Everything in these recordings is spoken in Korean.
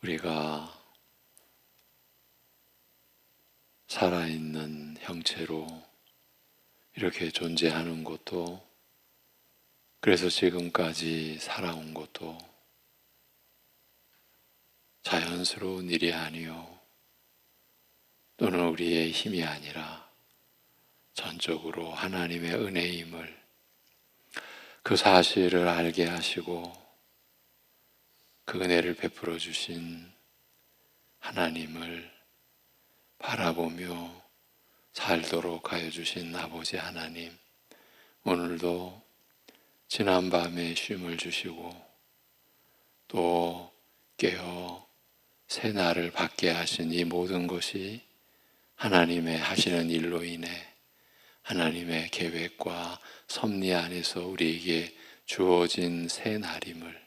우리가 살아있는 형체로 이렇게 존재하는 것도, 그래서 지금까지 살아온 것도 자연스러운 일이 아니요, 또는 우리의 힘이 아니라 전적으로 하나님의 은혜임을, 그 사실을 알게 하시고 그 은혜를 베풀어 주신 하나님을 바라보며 살도록 하여 주신 아버지 하나님, 오늘도 지난밤에 쉼을 주시고 또 깨어 새 날을 받게 하신 이 모든 것이 하나님의 하시는 일로 인해 하나님의 계획과 섭리 안에서 우리에게 주어진 새 날임을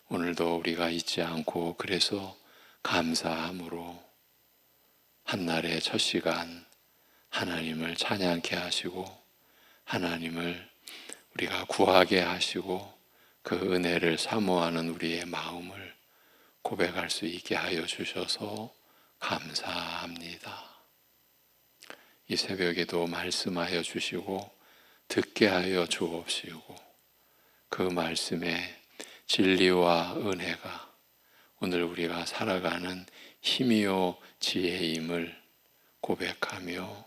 오늘도 우리가 잊지 않고, 그래서 감사함으로 한날의 첫 시간 하나님을 찬양케 하시고 하나님을 우리가 구하게 하시고 그 은혜를 사모하는 우리의 마음을 고백할 수 있게 하여 주셔서 감사합니다. 이 새벽에도 말씀하여 주시고 듣게 하여 주옵시고, 그 말씀의 진리와 은혜가 오늘 우리가 살아가는 힘이요 지혜임을 고백하며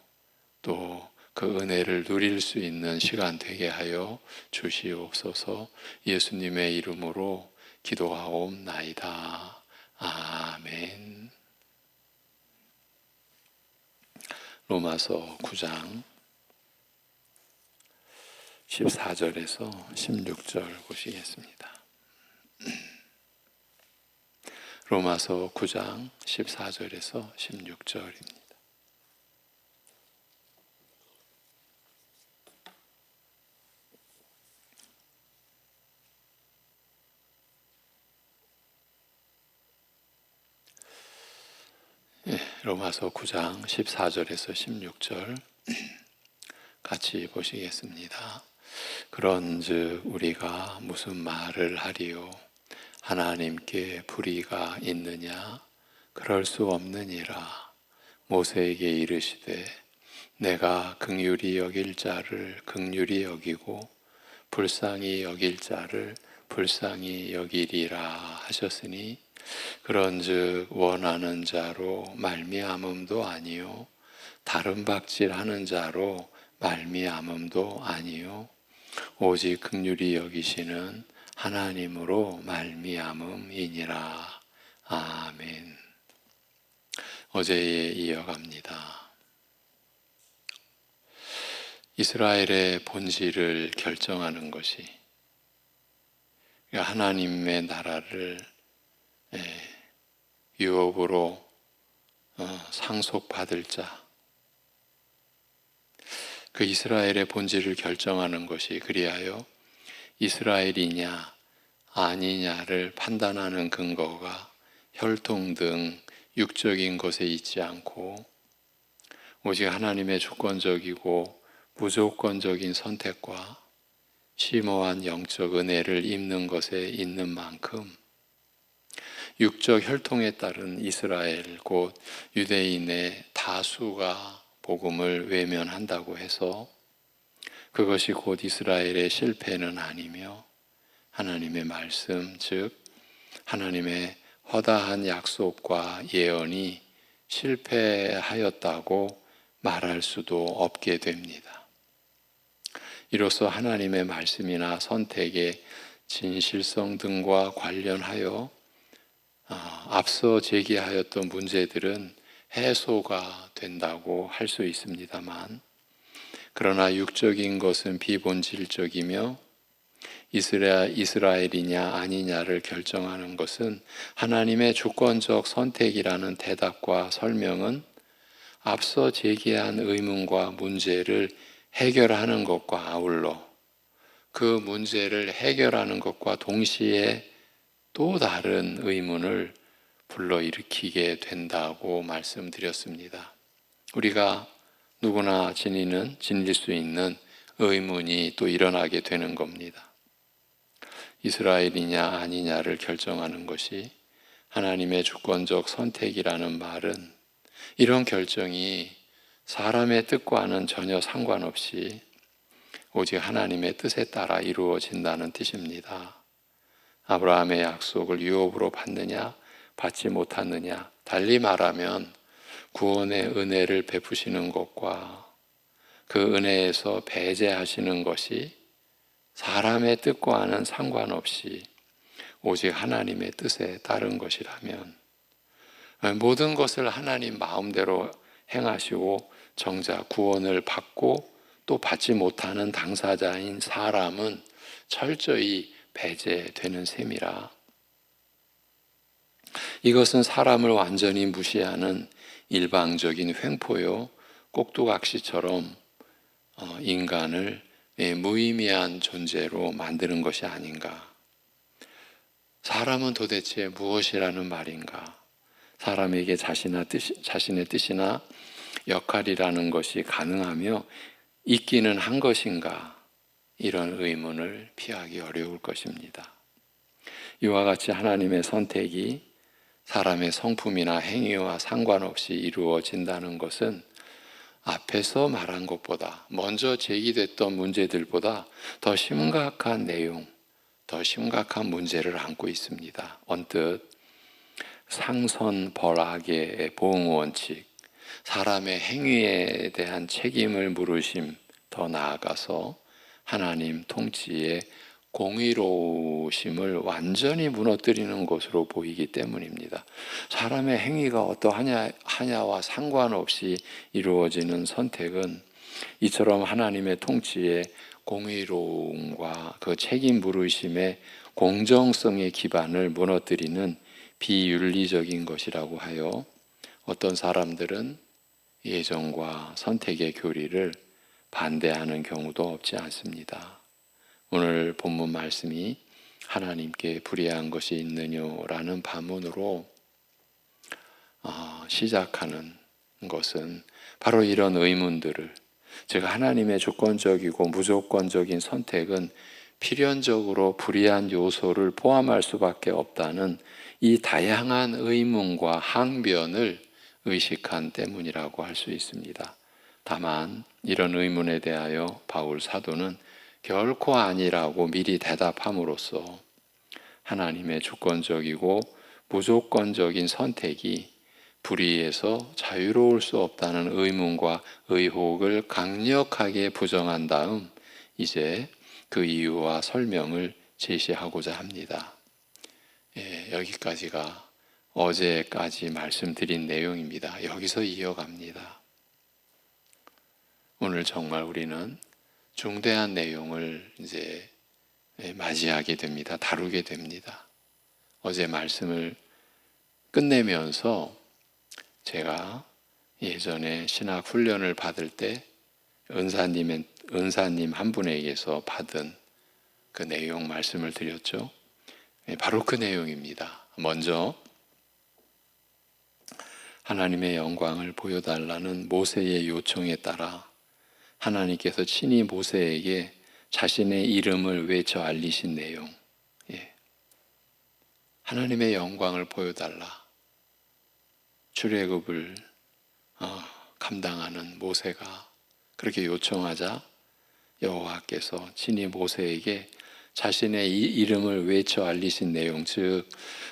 또 그 은혜를 누릴 수 있는 시간 되게 하여 주시옵소서. 예수님의 이름으로 기도하옵나이다. 아멘. 로마서 9장 14절에서 16절 보시겠습니다. 로마서 9장 14절에서 16절입니다. 로마서 9장 14절에서 16절 같이 보시겠습니다. 그런즉 우리가 무슨 말을 하리요? 하나님께 불의가 있느냐? 그럴 수 없느니라. 모세에게 이르시되 내가 긍휼히 여길 자를 긍휼히 여기고 불쌍히 여길 자를 불쌍히 여기리라 하셨으니, 그런즉 원하는 자로 말미암음도 아니요 다른 박질하는 자로 말미암음도 아니요 오직 긍휼히 여기시는 하나님으로 말미암음이니라. 아멘. 어제에 이어갑니다. 이스라엘의 본질을 결정하는 것이 하나님의 나라를 유업으로 상속받을 자, 그 이스라엘의 본질을 결정하는 것이, 그리하여 이스라엘이냐 아니냐를 판단하는 근거가 혈통 등 육적인 것에 있지 않고 오직 하나님의 주권적이고 무조건적인 선택과 심오한 영적 은혜를 입는 것에 있는 만큼, 육적 혈통에 따른 이스라엘 곧 유대인의 다수가 복음을 외면한다고 해서 그것이 곧 이스라엘의 실패는 아니며 하나님의 말씀, 즉 하나님의 허다한 약속과 예언이 실패하였다고 말할 수도 없게 됩니다. 이로써 하나님의 말씀이나 선택의 진실성 등과 관련하여 앞서 제기하였던 문제들은 해소가 된다고 할 수 있습니다만, 그러나 육적인 것은 비본질적이며 이스라엘이냐 아니냐를 결정하는 것은 하나님의 주권적 선택이라는 대답과 설명은 앞서 제기한 의문과 문제를 해결하는 것과 아울러 그 문제를 해결하는 것과 동시에 또 다른 의문을 불러일으키게 된다고 말씀드렸습니다. 우리가 누구나 지닐 수 있는 의문이 또 일어나게 되는 겁니다. 이스라엘이냐 아니냐를 결정하는 것이 하나님의 주권적 선택이라는 말은 이런 결정이 사람의 뜻과는 전혀 상관없이 오직 하나님의 뜻에 따라 이루어진다는 뜻입니다. 아브라함의 약속을 유업으로 받느냐, 받지 못하느냐, 달리 말하면 구원의 은혜를 베푸시는 것과 그 은혜에서 배제하시는 것이 사람의 뜻과는 상관없이 오직 하나님의 뜻에 따른 것이라면 모든 것을 하나님 마음대로 행하시고 정작 구원을 받고 또 받지 못하는 당사자인 사람은 철저히 배제되는 셈이라. 이것은 사람을 완전히 무시하는 일방적인 횡포요 꼭두각시처럼 인간을 무의미한 존재로 만드는 것이 아닌가. 사람은 도대체 무엇이라는 말인가? 사람에게 자신의 뜻이나 역할이라는 것이 가능하며 있기는 한 것인가? 이런 의문을 피하기 어려울 것입니다. 이와 같이 하나님의 선택이 사람의 성품이나 행위와 상관없이 이루어진다는 것은 앞에서 말한 것보다, 먼저 제기됐던 문제들보다 더 심각한 내용, 더 심각한 문제를 안고 있습니다. 언뜻 상선벌악의 보응원칙, 사람의 행위에 대한 책임을 물으심, 더 나아가서 하나님 통치의 공의로우심을 완전히 무너뜨리는 것으로 보이기 때문입니다. 사람의 행위가 어떠하냐와 상관없이 이루어지는 선택은 이처럼 하나님의 통치의 공의로움과 그 책임 물으심의 공정성의 기반을 무너뜨리는 비윤리적인 것이라고 하여 어떤 사람들은 예정과 선택의 교리를 반대하는 경우도 없지 않습니다. 오늘 본문 말씀이 하나님께 불의한 것이 있느냐라는 반문으로 시작하는 것은 바로 이런 의문들을, 즉 하나님의 주권적이고 무조건적인 선택은 필연적으로 불의한 요소를 포함할 수밖에 없다는 이 다양한 의문과 항변을 의식한 때문이라고 할 수 있습니다. 다만 이런 의문에 대하여 바울 사도는 결코 아니라고 미리 대답함으로써 하나님의 주권적이고 무조건적인 선택이 불의에서 자유로울 수 없다는 의문과 의혹을 강력하게 부정한 다음 이제 그 이유와 설명을 제시하고자 합니다. 여기까지가 어제까지 말씀드린 내용입니다. 여기서 이어갑니다. 오늘 정말 우리는 중대한 내용을 이제 맞이하게 됩니다. 다루게 됩니다. 어제 말씀을 끝내면서 제가 예전에 신학 훈련을 받을 때 은사님 한 분에게서 받은 그 내용 말씀을 드렸죠. 바로 그 내용입니다. 먼저 하나님의 영광을 보여달라는 모세의 요청에 따라 하나님께서 친히 모세에게 자신의 이름을 외쳐 알리신 내용. 하나님의 영광을 보여달라. 출애굽을 감당하는 모세가 그렇게 요청하자 여호와께서 친히 모세에게 자신의 이 이름을 외쳐 알리신 내용, 즉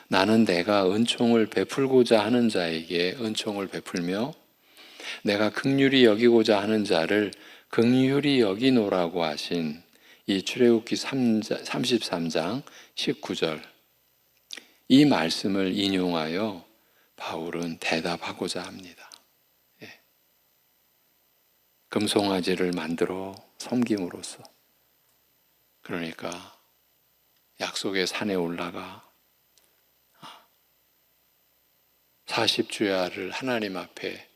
나는 내가 은총을 베풀고자 하는 자에게 은총을 베풀며 내가 긍휼히 여기고자 하는 자를 긍휼히 여기노라고 하신 이 출애굽기 33장 19절, 이 말씀을 인용하여 바울은 대답하고자 합니다. 금송아지를 만들어 섬김으로써, 그러니까 약속의 산에 올라가 40주야를 하나님 앞에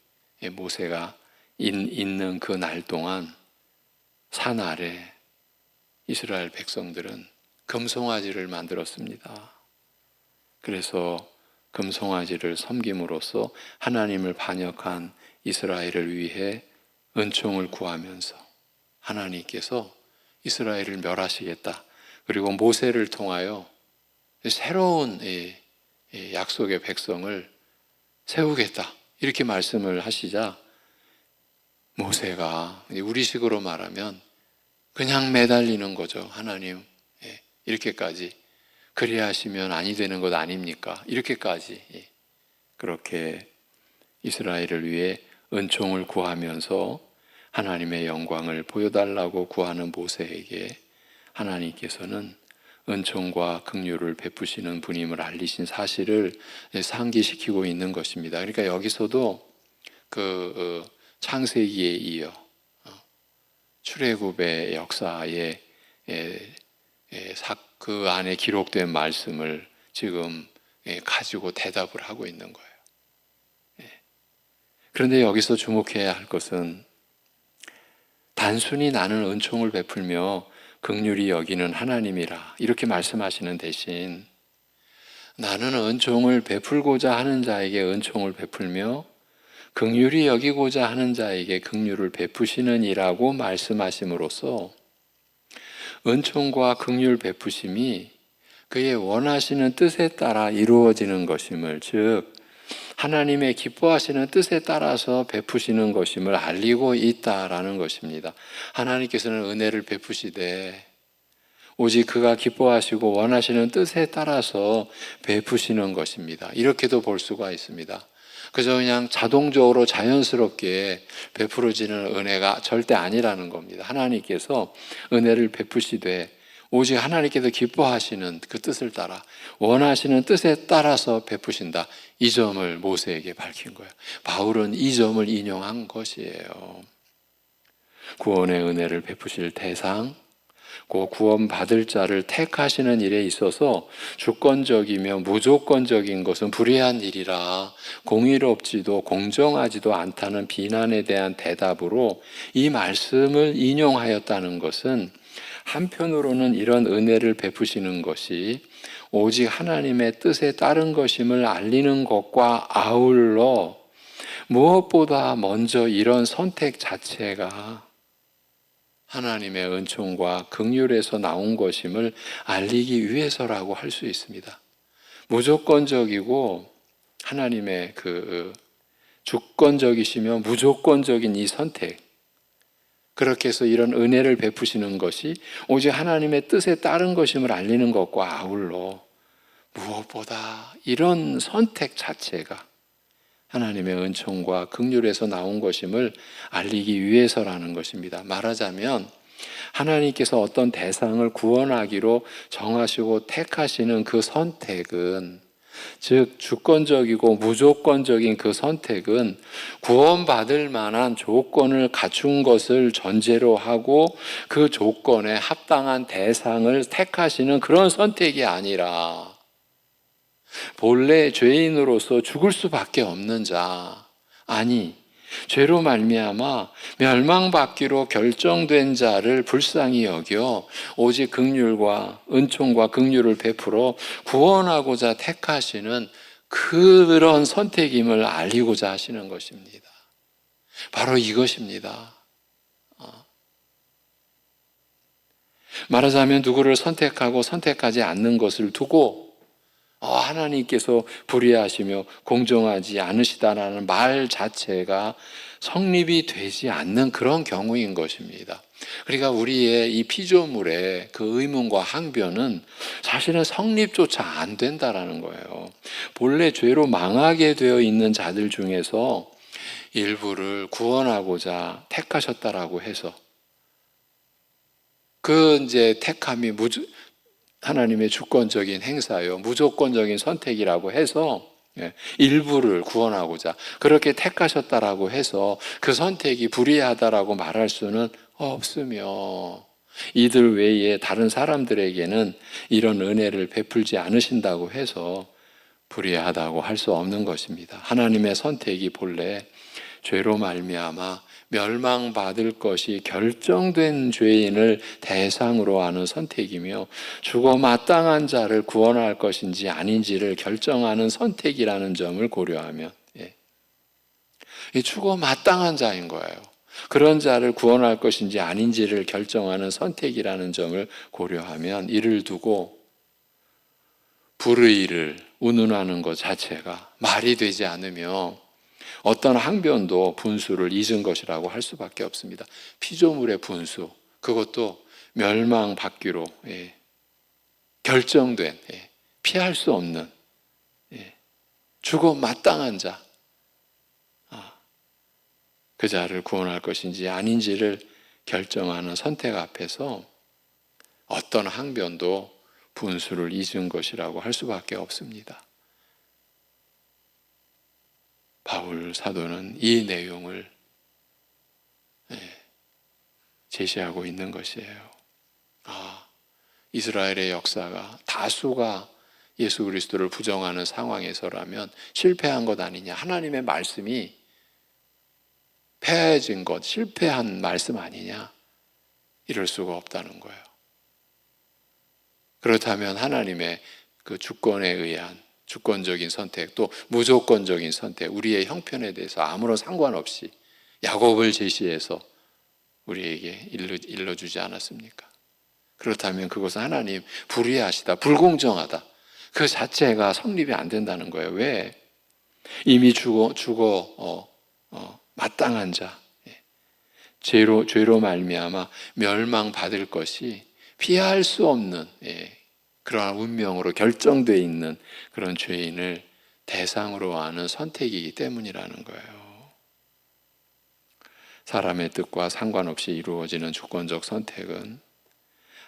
모세가 있는 그 날 동안 산 아래 이스라엘 백성들은 금송아지를 만들었습니다. 그래서 금송아지를 섬김으로써 하나님을 반역한 이스라엘을 위해 은총을 구하면서 하나님께서 이스라엘을 멸하시겠다. 그리고 모세를 통하여 새로운 이 약속의 백성을 세우겠다 이렇게 말씀을 하시자 모세가 우리식으로 말하면 그냥 매달리는 거죠. 하나님 이렇게까지 그래야 하시면 아니 되는 것 아닙니까? 이렇게까지 그렇게 이스라엘을 위해 은총을 구하면서 하나님의 영광을 보여달라고 구하는 모세에게 하나님께서는 은총과 긍휼을 베푸시는 분임을 알리신 사실을 상기시키고 있는 것입니다. 그러니까 여기서도 그 창세기에 이어 출애굽의 역사에 그 안에 기록된 말씀을 지금 가지고 대답을 하고 있는 거예요. 그런데 여기서 주목해야 할 것은 단순히 나는 은총을 베풀며 긍휼히 여기는 하나님이라 이렇게 말씀하시는 대신 나는 은총을 베풀고자 하는 자에게 은총을 베풀며 긍휼히 여기고자 하는 자에게 긍휼을 베푸시는 이라고 말씀하심으로써 은총과 긍휼 베푸심이 그의 원하시는 뜻에 따라 이루어지는 것임을, 즉 하나님의 기뻐하시는 뜻에 따라서 베푸시는 것임을 알리고 있다라는 것입니다. 하나님께서는 은혜를 베푸시되 오직 그가 기뻐하시고 원하시는 뜻에 따라서 베푸시는 것입니다. 이렇게도 볼 수가 있습니다. 그저 그냥 자동적으로 자연스럽게 베풀어지는 은혜가 절대 아니라는 겁니다. 하나님께서 은혜를 베푸시되 오직 하나님께서 기뻐하시는 그 뜻을 따라 원하시는 뜻에 따라서 베푸신다. 이 점을 모세에게 밝힌 거예요. 바울은 이 점을 인용한 것이에요. 구원의 은혜를 베푸실 대상, 그 구원받을 자를 택하시는 일에 있어서 주권적이며 무조건적인 것은 불의한 일이라 공의롭지도 공정하지도 않다는 비난에 대한 대답으로 이 말씀을 인용하였다는 것은 한편으로는 이런 은혜를 베푸시는 것이 오직 하나님의 뜻에 따른 것임을 알리는 것과 아울러 무엇보다 먼저 이런 선택 자체가 하나님의 은총과 긍휼에서 나온 것임을 알리기 위해서라고 할 수 있습니다. 무조건적이고 하나님의 그 주권적이시며 무조건적인 이 선택, 그렇게 해서 이런 은혜를 베푸시는 것이 오직 하나님의 뜻에 따른 것임을 알리는 것과 아울러 무엇보다 이런 선택 자체가 하나님의 은총과 긍휼에서 나온 것임을 알리기 위해서라는 것입니다. 말하자면 하나님께서 어떤 대상을 구원하기로 정하시고 택하시는 그 선택은, 즉 주권적이고 무조건적인 그 선택은 구원받을 만한 조건을 갖춘 것을 전제로 하고 그 조건에 합당한 대상을 택하시는 그런 선택이 아니라 본래 죄인으로서 죽을 수밖에 없는 자, 아니 죄로 말미암아 멸망받기로 결정된 자를 불쌍히 여겨 오직 긍휼과 은총과 긍휼을 베풀어 구원하고자 택하시는 그런 선택임을 알리고자 하시는 것입니다. 바로 이것입니다. 말하자면 누구를 선택하고 선택하지 않는 것을 두고 하나님께서 불의하시며 공정하지 않으시다라는 말 자체가 성립이 되지 않는 그런 경우인 것입니다. 그러니까 우리의 이 피조물의 그 의문과 항변은 사실은 성립조차 안 된다라는 거예요. 본래 죄로 망하게 되어 있는 자들 중에서 일부를 구원하고자 택하셨다라고 해서 그 이제 택함이 하나님의 주권적인 행사요, 무조건적인 선택이라고 해서 일부를 구원하고자 그렇게 택하셨다라고 해서 그 선택이 불의하다라고 말할 수는 없으며 이들 외에 다른 사람들에게는 이런 은혜를 베풀지 않으신다고 해서 불의하다고 할 수 없는 것입니다. 하나님의 선택이 본래 죄로 말미암아 멸망받을 것이 결정된 죄인을 대상으로 하는 선택이며 죽어 마땅한 자를 구원할 것인지 아닌지를 결정하는 선택이라는 점을 고려하면 이 죽어 마땅한 자인 거예요. 그런 자를 구원할 것인지 아닌지를 결정하는 선택이라는 점을 고려하면 이를 두고 불의를 운운하는 것 자체가 말이 되지 않으며 어떤 항변도 분수를 잊은 것이라고 할 수밖에 없습니다. 피조물의 분수, 그것도 멸망받기로 결정된, 피할 수 없는, 죽어 마땅한 자, 그 자를 구원할 것인지 아닌지를 결정하는 선택 앞에서 어떤 항변도 분수를 잊은 것이라고 할 수밖에 없습니다. 바울 사도는 이 내용을 제시하고 있는 것이에요. 이스라엘의 역사가 다수가 예수 그리스도를 부정하는 상황에서라면 실패한 것 아니냐. 하나님의 말씀이 패해진 것, 실패한 말씀 아니냐. 이럴 수가 없다는 거예요. 그렇다면 하나님의 그 주권에 의한 주권적인 선택, 또 무조건적인 선택, 우리의 형편에 대해서 아무런 상관없이 야곱을 제시해서 우리에게 일러주지 않았습니까? 그렇다면 그것은 하나님 불의하시다, 불공정하다, 그 자체가 성립이 안 된다는 거예요. 왜? 이미 죽어 마땅한 자, 죄로 말미암아 멸망받을 것이 피할 수 없는 그러한 운명으로 결정되어 있는 그런 죄인을 대상으로 하는 선택이기 때문이라는 거예요. 사람의 뜻과 상관없이 이루어지는 주권적 선택은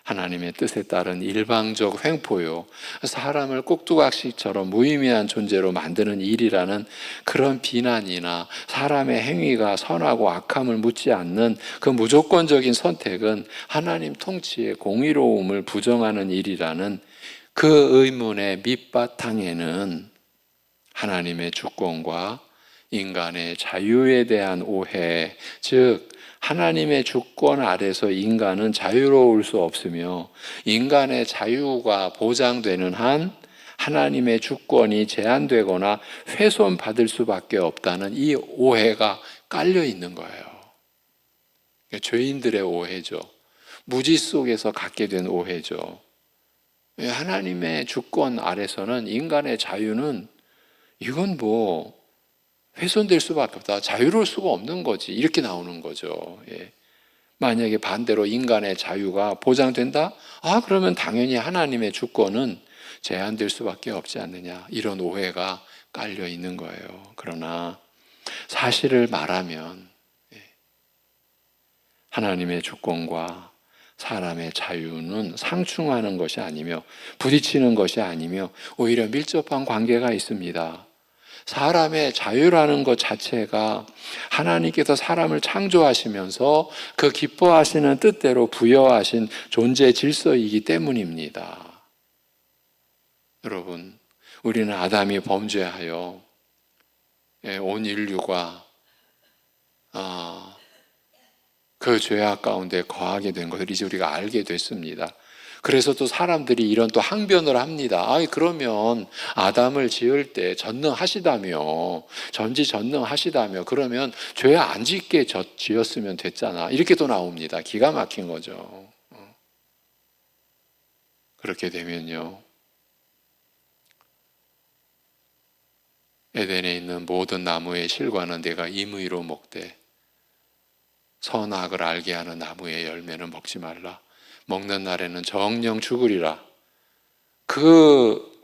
하나님의 뜻에 따른 일방적 횡포요, 사람을 꼭두각시처럼 무의미한 존재로 만드는 일이라는 그런 비난이나 사람의 행위가 선하고 악함을 묻지 않는 그 무조건적인 선택은 하나님 통치의 공의로움을 부정하는 일이라는 그 의문의 밑바탕에는 하나님의 주권과 인간의 자유에 대한 오해, 즉 하나님의 주권 아래서 인간은 자유로울 수 없으며 인간의 자유가 보장되는 한 하나님의 주권이 제한되거나 훼손받을 수밖에 없다는 이 오해가 깔려 있는 거예요. 죄인들의 오해죠. 무지 속에서 갖게 된 오해죠. 하나님의 주권 아래서는 인간의 자유는 이건 훼손될 수밖에 없다. 자유로울 수가 없는 거지. 이렇게 나오는 거죠. 만약에 반대로 인간의 자유가 보장된다? 그러면 당연히 하나님의 주권은 제한될 수밖에 없지 않느냐. 이런 오해가 깔려 있는 거예요. 그러나 사실을 말하면 하나님의 주권과 사람의 자유는 상충하는 것이 아니며 부딪히는 것이 아니며 오히려 밀접한 관계가 있습니다. 사람의 자유라는 것 자체가 하나님께서 사람을 창조하시면서 그 기뻐하시는 뜻대로 부여하신 존재 질서이기 때문입니다. 여러분, 우리는 아담이 범죄하여 온 인류가 그 죄악 가운데 거하게 된 것을 이제 우리가 알게 됐습니다. 그래서 또 사람들이 이런 또 항변을 합니다. 그러면 아담을 지을 때 전능하시다며, 전지전능하시다며, 그러면 죄 안 짓게 지었으면 됐잖아. 이렇게 또 나옵니다. 기가 막힌 거죠. 그렇게 되면요, 에덴에 있는 모든 나무의 실과는 내가 임의로 먹되 선악을 알게 하는 나무의 열매는 먹지 말라. 먹는 날에는 정령 죽으리라. 그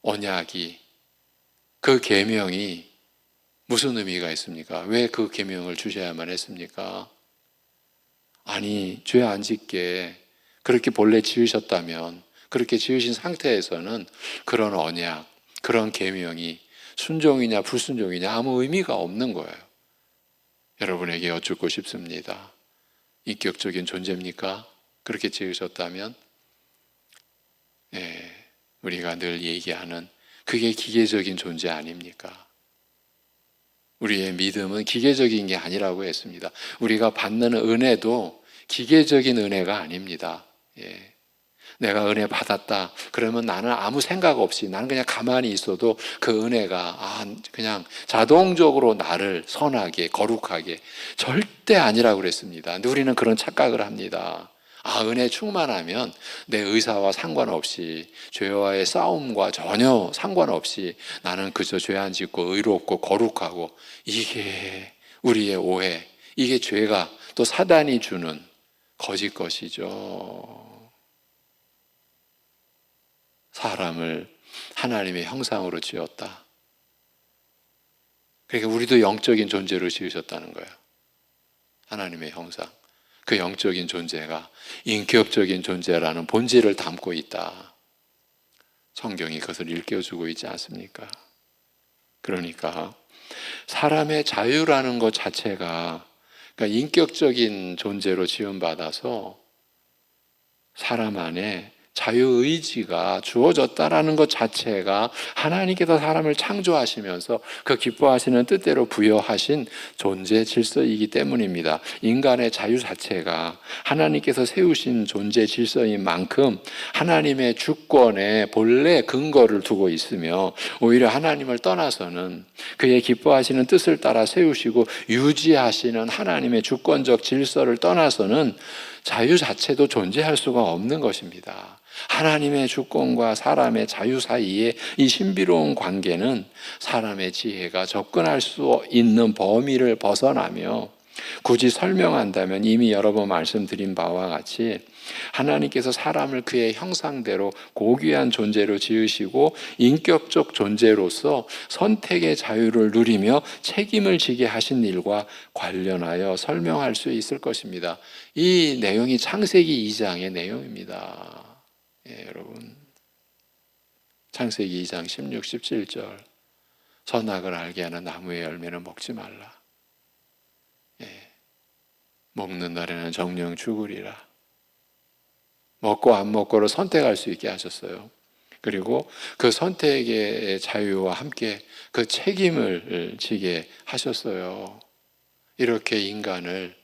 언약이, 그 계명이 무슨 의미가 있습니까? 왜 그 계명을 주셔야만 했습니까? 죄 안 짓게 그렇게 본래 지으셨다면, 그렇게 지으신 상태에서는 그런 언약, 그런 계명이 순종이냐 불순종이냐 아무 의미가 없는 거예요. 여러분에게 여쭙고 싶습니다. 인격적인 존재입니까? 그렇게 지으셨다면 우리가 늘 얘기하는 그게 기계적인 존재 아닙니까? 우리의 믿음은 기계적인 게 아니라고 했습니다. 우리가 받는 은혜도 기계적인 은혜가 아닙니다. 내가 은혜 받았다 그러면 나는 아무 생각 없이, 나는 그냥 가만히 있어도 그 은혜가 그냥 자동적으로 나를 선하게 거룩하게, 절대 아니라고 그랬습니다. 근데 우리는 그런 착각을 합니다. 은혜 충만하면 내 의사와 상관없이, 죄와의 싸움과 전혀 상관없이 나는 그저 죄 안 짓고 의롭고 거룩하고, 이게 우리의 오해, 이게 죄가 또 사단이 주는 거짓 것이죠. 사람을 하나님의 형상으로 지었다. 그러니까 우리도 영적인 존재로 지으셨다는 거예요. 하나님의 형상. 그 영적인 존재가 인격적인 존재라는 본질을 담고 있다. 성경이 그것을 일깨워주고 있지 않습니까? 그러니까 사람의 자유라는 것 자체가, 그러니까 인격적인 존재로 지음받아서 사람 안에 자유의지가 주어졌다라는 것 자체가 하나님께서 사람을 창조하시면서 그 기뻐하시는 뜻대로 부여하신 존재 질서이기 때문입니다. 인간의 자유 자체가 하나님께서 세우신 존재 질서인 만큼 하나님의 주권에 본래 근거를 두고 있으며, 오히려 하나님을 떠나서는 그의 기뻐하시는 뜻을 따라 세우시고 유지하시는 하나님의 주권적 질서를 떠나서는 자유 자체도 존재할 수가 없는 것입니다. 하나님의 주권과 사람의 자유 사이에 이 신비로운 관계는 사람의 지혜가 접근할 수 있는 범위를 벗어나며, 굳이 설명한다면 이미 여러 번 말씀드린 바와 같이 하나님께서 사람을 그의 형상대로 고귀한 존재로 지으시고 인격적 존재로서 선택의 자유를 누리며 책임을 지게 하신 일과 관련하여 설명할 수 있을 것입니다. 이 내용이 창세기 2장의 내용입니다. 여러분, 창세기 2장 16, 17절, 선악을 알게 하는 나무의 열매는 먹지 말라. 먹는 날에는 정령 죽으리라. 먹고 안 먹고를 선택할 수 있게 하셨어요. 그리고 그 선택의 자유와 함께 그 책임을 지게 하셨어요. 이렇게 인간을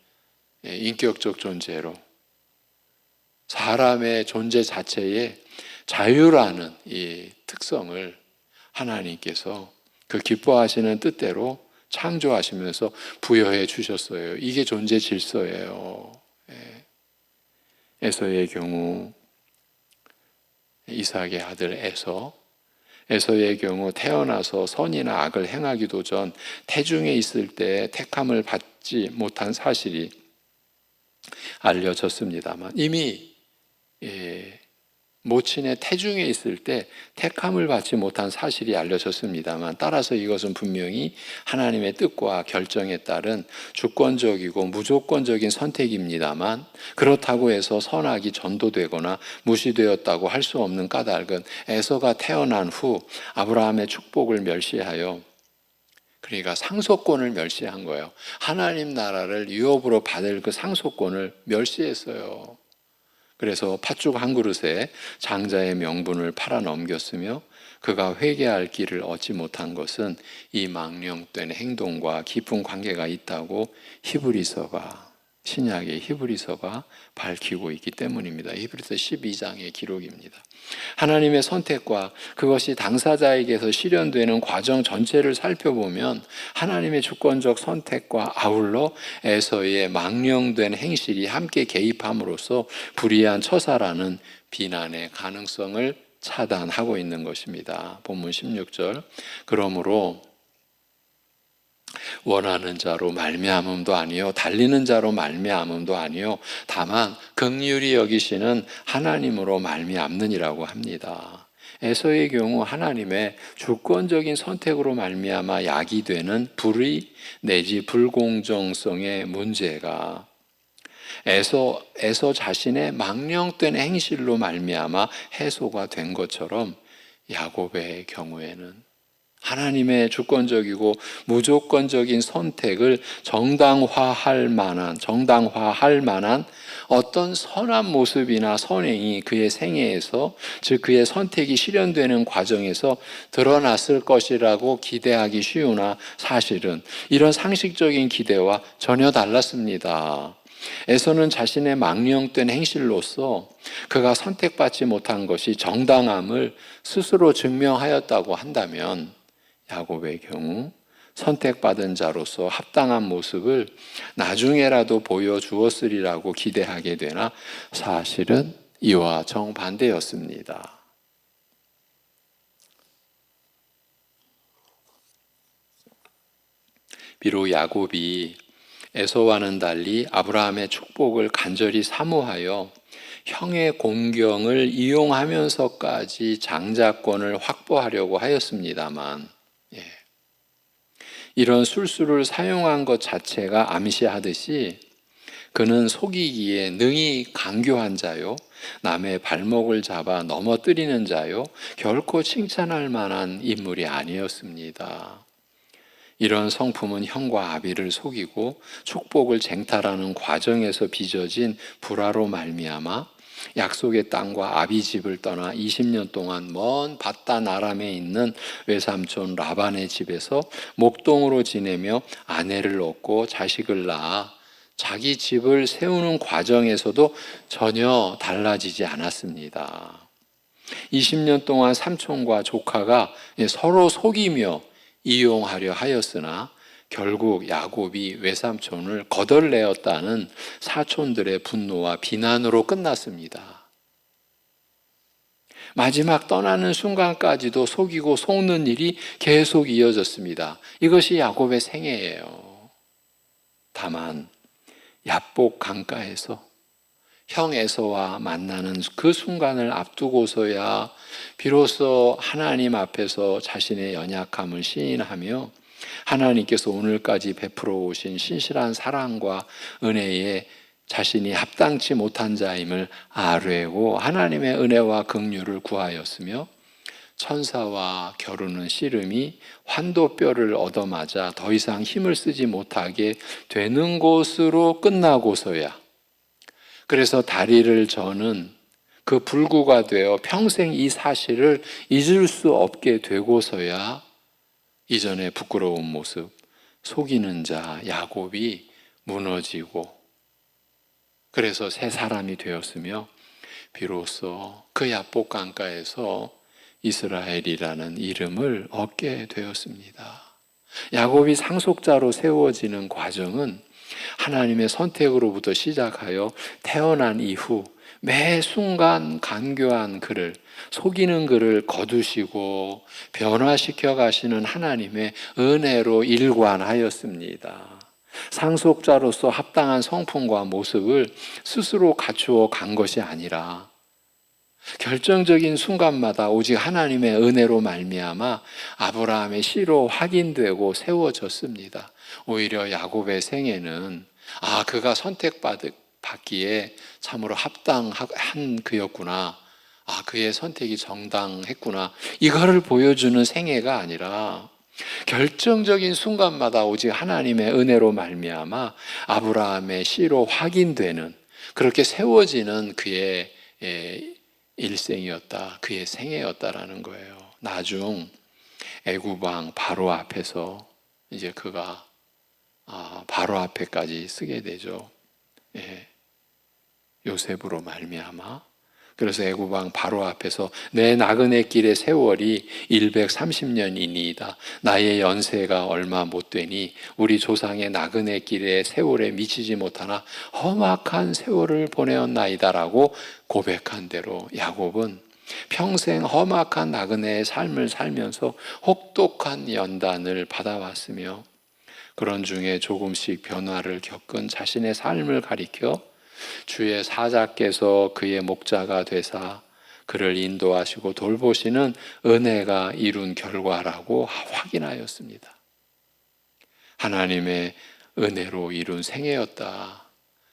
인격적 존재로, 사람의 존재 자체에 자유라는 이 특성을 하나님께서 그 기뻐하시는 뜻대로 창조하시면서 부여해 주셨어요. 이게 존재 질서예요. 에서의 경우 이삭의 아들 에서의 경우 태어나서 선이나 악을 행하기도 전 태중에 있을 때 택함을 받지 못한 사실이 알려졌습니다만, 이미 모친의 태중에 있을 때 택함을 받지 못한 사실이 알려졌습니다만, 따라서 이것은 분명히 하나님의 뜻과 결정에 따른 주권적이고 무조건적인 선택입니다만, 그렇다고 해서 선악이 전도되거나 무시되었다고 할 수 없는 까닭은 에서가 태어난 후 아브라함의 축복을 멸시하여, 그러니까 상속권을 멸시한 거예요. 하나님 나라를 유업으로 받을 그 상속권을 멸시했어요. 그래서 팥죽 한 그릇에 장자의 명분을 팔아 넘겼으며, 그가 회개할 길을 얻지 못한 것은 이 망령된 행동과 깊은 관계가 있다고 신약의 히브리서가 밝히고 있기 때문입니다. 히브리서 12장의 기록입니다. 하나님의 선택과 그것이 당사자에게서 실현되는 과정 전체를 살펴보면 하나님의 주권적 선택과 아울러 에서의 망령된 행실이 함께 개입함으로써 불의한 처사라는 비난의 가능성을 차단하고 있는 것입니다. 본문 16절, 그러므로 원하는 자로 말미암음도 아니요 달리는 자로 말미암음도 아니요 다만 긍휼히 여기시는 하나님으로 말미암느니라고 합니다. 에서의 경우 하나님의 주권적인 선택으로 말미암아 야기되는 불의 내지 불공정성의 문제가 에서 자신의 망령된 행실로 말미암아 해소가 된 것처럼, 야곱의 경우에는 하나님의 주권적이고 무조건적인 선택을 정당화할 만한 어떤 선한 모습이나 선행이 그의 생애에서, 즉 그의 선택이 실현되는 과정에서 드러났을 것이라고 기대하기 쉬우나, 사실은 이런 상식적인 기대와 전혀 달랐습니다. 에서는 자신의 망령된 행실로서 그가 선택받지 못한 것이 정당함을 스스로 증명하였다고 한다면, 야곱의 경우 선택받은 자로서 합당한 모습을 나중에라도 보여주었으리라고 기대하게 되나 사실은 이와 정반대였습니다. 비록 야곱이 에서와는 달리 아브라함의 축복을 간절히 사모하여 형의 공경을 이용하면서까지 장자권을 확보하려고 하였습니다만, 이런 술수를 사용한 것 자체가 암시하듯이 그는 속이기에 능히 강교한 자요, 남의 발목을 잡아 넘어뜨리는 자요, 결코 칭찬할 만한 인물이 아니었습니다. 이런 성품은 형과 아비를 속이고 축복을 쟁탈하는 과정에서 빚어진 불화로 말미암아 약속의 땅과 아비 집을 떠나 20년 동안 먼 밧단 아람에 있는 외삼촌 라반의 집에서 목동으로 지내며 아내를 얻고 자식을 낳아 자기 집을 세우는 과정에서도 전혀 달라지지 않았습니다. 20년 동안 삼촌과 조카가 서로 속이며 이용하려 하였으나 결국 야곱이 외삼촌을 거덜내었다는 사촌들의 분노와 비난으로 끝났습니다. 마지막 떠나는 순간까지도 속이고 속는 일이 계속 이어졌습니다. 이것이 야곱의 생애예요. 다만 야복 강가에서 형 에서와 만나는 그 순간을 앞두고서야 비로소 하나님 앞에서 자신의 연약함을 시인하며 하나님께서 오늘까지 베풀어 오신 신실한 사랑과 은혜에 자신이 합당치 못한 자임을 아뢰고 하나님의 은혜와 긍휼을 구하였으며 천사와 겨루는 씨름이 환도뼈를 얻어맞아 더 이상 힘을 쓰지 못하게 되는 것으로 끝나고서야, 그래서 다리를 저는 그 불구가 되어 평생 이 사실을 잊을 수 없게 되고서야 이전의 부끄러운 모습, 속이는 자 야곱이 무너지고 그래서 새 사람이 되었으며 비로소 그 야복 강가에서 이스라엘이라는 이름을 얻게 되었습니다. 야곱이 상속자로 세워지는 과정은 하나님의 선택으로부터 시작하여 태어난 이후 매 순간 간교한 그를, 속이는 그를 거두시고 변화시켜 가시는 하나님의 은혜로 일관하였습니다. 상속자로서 합당한 성품과 모습을 스스로 갖추어 간 것이 아니라 결정적인 순간마다 오직 하나님의 은혜로 말미암아 아브라함의 씨로 확인되고 세워졌습니다. 오히려 야곱의 생애는 그가 선택받기에 참으로 합당한 그였구나, 그의 선택이 정당했구나, 이거를 보여주는 생애가 아니라 결정적인 순간마다 오직 하나님의 은혜로 말미암아 아브라함의 씨로 확인되는, 그렇게 세워지는 그의 일생이었다, 그의 생애였다라는 거예요. 나중 애굽 왕 바로 앞에서 이제 그가 바로 앞에까지 쓰게 되죠. 요셉으로 말미암아. 그래서 애굽 왕 바로 앞에서 내 나그네 길의 세월이 130년이니이다. 나의 연세가 얼마 못 되니 우리 조상의 나그네 길의 세월에 미치지 못하나 험악한 세월을 보내었나이다라고 고백한 대로 야곱은 평생 험악한 나그네의 삶을 살면서 혹독한 연단을 받아왔으며 그런 중에 조금씩 변화를 겪은 자신의 삶을 가리켜 주의 사자께서 그의 목자가 되사 그를 인도하시고 돌보시는 은혜가 이룬 결과라고 확인하였습니다. 하나님의 은혜로 이룬 생애였다,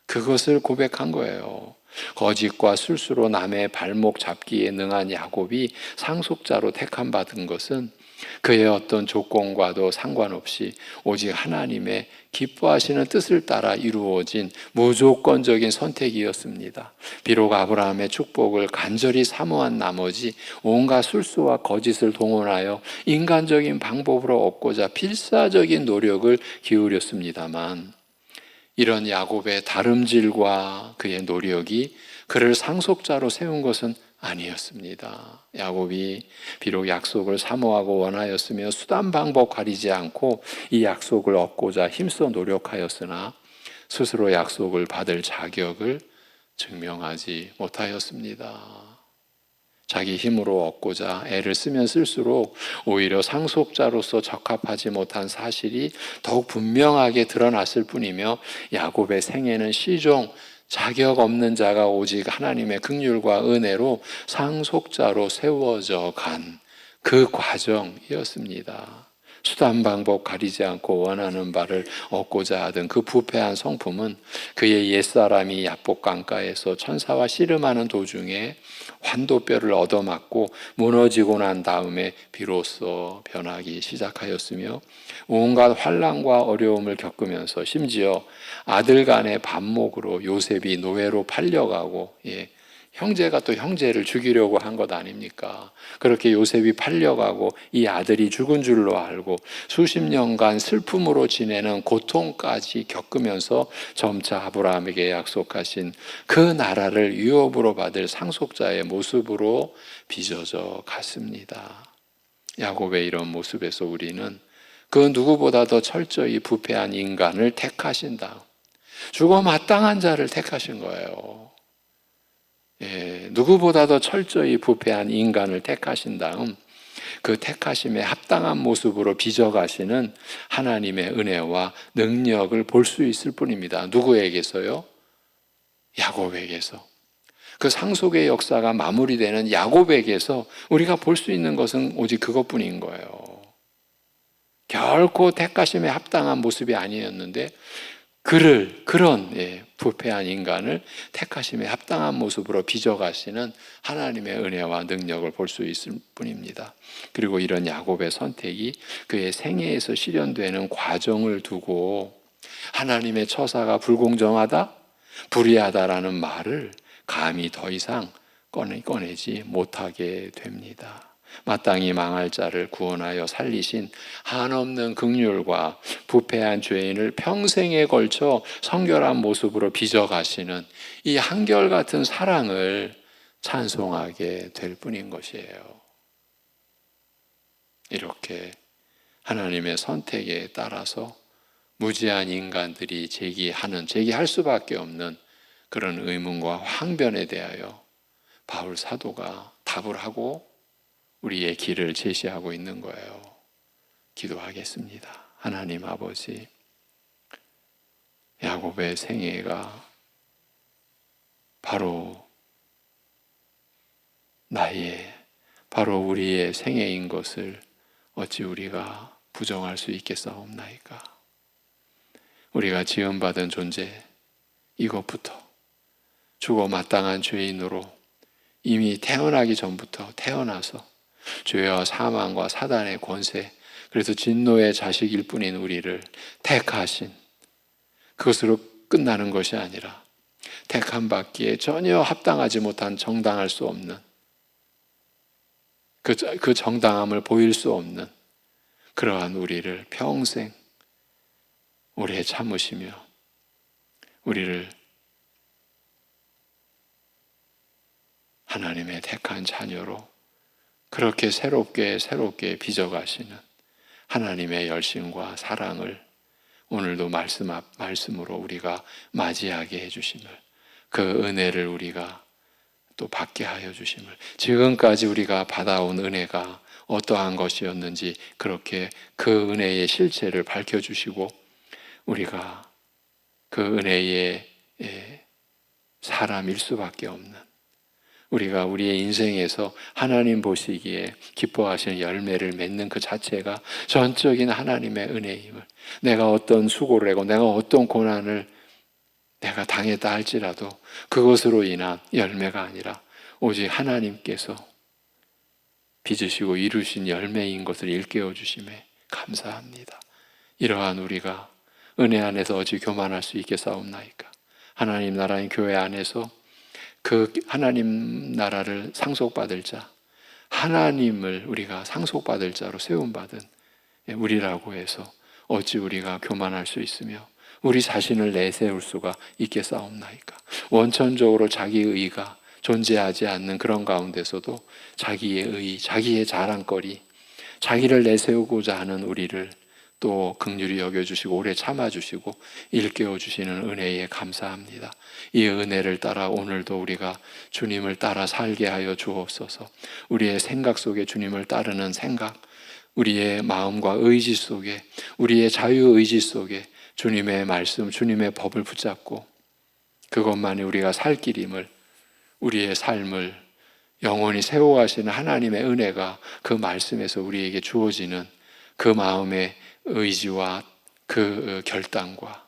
그것을 고백한 거예요. 거짓과 술수로 남의 발목 잡기에 능한 야곱이 상속자로 택함받은 것은 그의 어떤 조건과도 상관없이 오직 하나님의 기뻐하시는 뜻을 따라 이루어진 무조건적인 선택이었습니다. 비록 아브라함의 축복을 간절히 사모한 나머지 온갖 술수와 거짓을 동원하여 인간적인 방법으로 얻고자 필사적인 노력을 기울였습니다만, 이런 야곱의 다름질과 그의 노력이 그를 상속자로 세운 것은 아니었습니다. 야곱이 비록 약속을 사모하고 원하였으며 수단 방법 가리지 않고 이 약속을 얻고자 힘써 노력하였으나 스스로 약속을 받을 자격을 증명하지 못하였습니다. 자기 힘으로 얻고자 애를 쓰면 쓸수록 오히려 상속자로서 적합하지 못한 사실이 더욱 분명하게 드러났을 뿐이며 야곱의 생애는 시종 자격 없는 자가 오직 하나님의 긍휼과 은혜로 상속자로 세워져 간 그 과정이었습니다. 수단 방법 가리지 않고 원하는 바를 얻고자 하던 그 부패한 성품은 그의 옛사람이 야복 강가에서 천사와 씨름하는 도중에 환도뼈를 얻어맞고 무너지고 난 다음에 비로소 변하기 시작하였으며 온갖 환난과 어려움을 겪으면서 심지어 아들 간의 반목으로 요셉이 노예로 팔려가고 형제가 또 형제를 죽이려고 한 것 아닙니까? 그렇게 요셉이 팔려가고 이 아들이 죽은 줄로 알고 수십 년간 슬픔으로 지내는 고통까지 겪으면서 점차 아브라함에게 약속하신 그 나라를 유업으로 받을 상속자의 모습으로 빚어져 갔습니다. 야곱의 이런 모습에서 우리는 그 누구보다 더 철저히 부패한 인간을 택하신다. 죽어 마땅한 자를 택하신 거예요. 누구보다 더 철저히 부패한 인간을 택하신 다음 그 택하심에 합당한 모습으로 빚어가시는 하나님의 은혜와 능력을 볼 수 있을 뿐입니다. 누구에게서요? 야곱에게서. 그 상속의 역사가 마무리되는 야곱에게서 우리가 볼 수 있는 것은 오직 그것뿐인 거예요. 결코 택하심에 합당한 모습이 아니었는데 그런 부패한 인간을 택하심에 합당한 모습으로 빚어가시는 하나님의 은혜와 능력을 볼 수 있을 뿐입니다. 그리고 이런 야곱의 선택이 그의 생애에서 실현되는 과정을 두고 하나님의 처사가 불공정하다, 불의하다라는 말을 감히 더 이상 꺼내지 못하게 됩니다. 마땅히 망할 자를 구원하여 살리신 한없는 긍휼과 부패한 죄인을 평생에 걸쳐 성결한 모습으로 빚어가시는 이 한결같은 사랑을 찬송하게 될 뿐인 것이에요. 이렇게 하나님의 선택에 따라서 무지한 인간들이 제기할 수밖에 없는 그런 의문과 항변에 대하여 바울 사도가 답을 하고 우리의 길을 제시하고 있는 거예요. 기도하겠습니다. 하나님 아버지, 야곱의 생애가 바로 바로 우리의 생애인 것을 어찌 우리가 부정할 수 있겠사옵나이까? 우리가 지음받은 존재, 이것부터 죽어 마땅한 죄인으로 이미 태어나기 전부터 태어나서 죄와 사망과 사단의 권세, 그래서 진노의 자식일 뿐인 우리를 택하신, 그것으로 끝나는 것이 아니라 택함 받기에 전혀 합당하지 못한, 정당할 수 없는 그 정당함을 보일 수 없는 그러한 우리를 평생 오래 참으시며 우리를 하나님의 택한 자녀로 그렇게 새롭게 빚어가시는 하나님의 열심과 사랑을 오늘도 말씀으로 우리가 맞이하게 해주심을, 그 은혜를 우리가 또 받게 하여 주심을, 지금까지 우리가 받아온 은혜가 어떠한 것이었는지 그렇게 그 은혜의 실체를 밝혀주시고 우리가 그 은혜의 사람일 수밖에 없는, 우리가 우리의 인생에서 하나님 보시기에 기뻐하시는 열매를 맺는 그 자체가 전적인 하나님의 은혜임을, 내가 어떤 수고를 하고 내가 어떤 고난을 내가 당했다 할지라도 그것으로 인한 열매가 아니라 오직 하나님께서 빚으시고 이루신 열매인 것을 일깨워 주심에 감사합니다. 이러한 우리가 은혜 안에서 어찌 교만할 수 있겠사옵나이까? 하나님 나라의 교회 안에서 그 하나님 나라를 상속받을 자, 하나님을 우리가 상속받을 자로 세움받은 우리라고 해서 어찌 우리가 교만할 수 있으며 우리 자신을 내세울 수가 있겠사옵나이까? 원천적으로 자기 의가, 존재하지 않는 그런 가운데서도 자기의 의, 자기의 자랑거리, 자기를 내세우고자 하는 우리를 또 긍휼히 여겨주시고 오래 참아주시고 일깨워주시는 은혜에 감사합니다. 이 은혜를 따라 오늘도 우리가 주님을 따라 살게 하여 주옵소서. 우리의 생각 속에 주님을 따르는 생각, 우리의 마음과 의지 속에, 우리의 자유의지 속에 주님의 말씀, 주님의 법을 붙잡고 그것만이 우리가 살 길임을, 우리의 삶을 영원히 세워가시는 하나님의 은혜가 그 말씀에서 우리에게 주어지는 그 마음의 의지와 그 결단과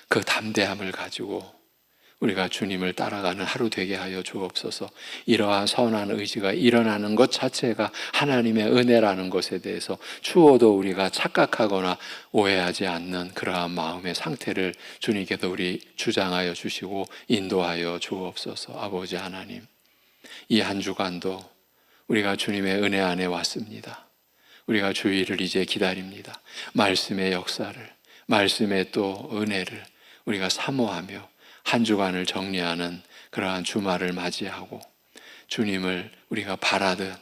그 담대함을 가지고 우리가 주님을 따라가는 하루 되게 하여 주옵소서. 이러한 선한 의지가 일어나는 것 자체가 하나님의 은혜라는 것에 대해서 추워도 우리가 착각하거나 오해하지 않는 그러한 마음의 상태를 주님께서 우리 주장하여 주시고 인도하여 주옵소서. 아버지 하나님, 이 한 주간도 우리가 주님의 은혜 안에 왔습니다. 우리가 주의를 이제 기다립니다. 말씀의 역사를, 말씀의 또 은혜를 우리가 사모하며 한 주간을 정리하는 그러한 주말을 맞이하고 주님을 우리가 바라듯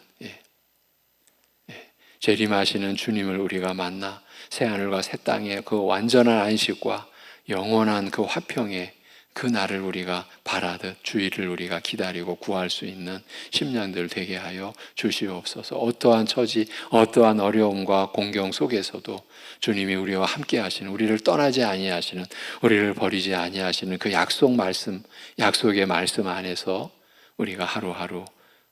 재림하시는 주님을 우리가 만나 새하늘과 새 땅의 그 완전한 안식과 영원한 그 화평의 그 날을 우리가 바라듯 주의를 우리가 기다리고 구할 수 있는 심령들 되게 하여 주시옵소서. 어떠한 처지, 어떠한 어려움과 공경 속에서도 주님이 우리와 함께 하시는, 우리를 떠나지 아니하시는, 우리를 버리지 아니하시는 그 약속 말씀, 약속의 말씀 안에서 우리가 하루하루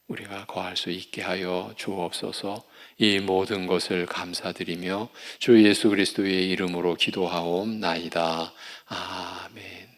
우리가 거할 수 있게 하여 주옵소서. 이 모든 것을 감사드리며 주 예수 그리스도의 이름으로 기도하옵나이다. 아멘.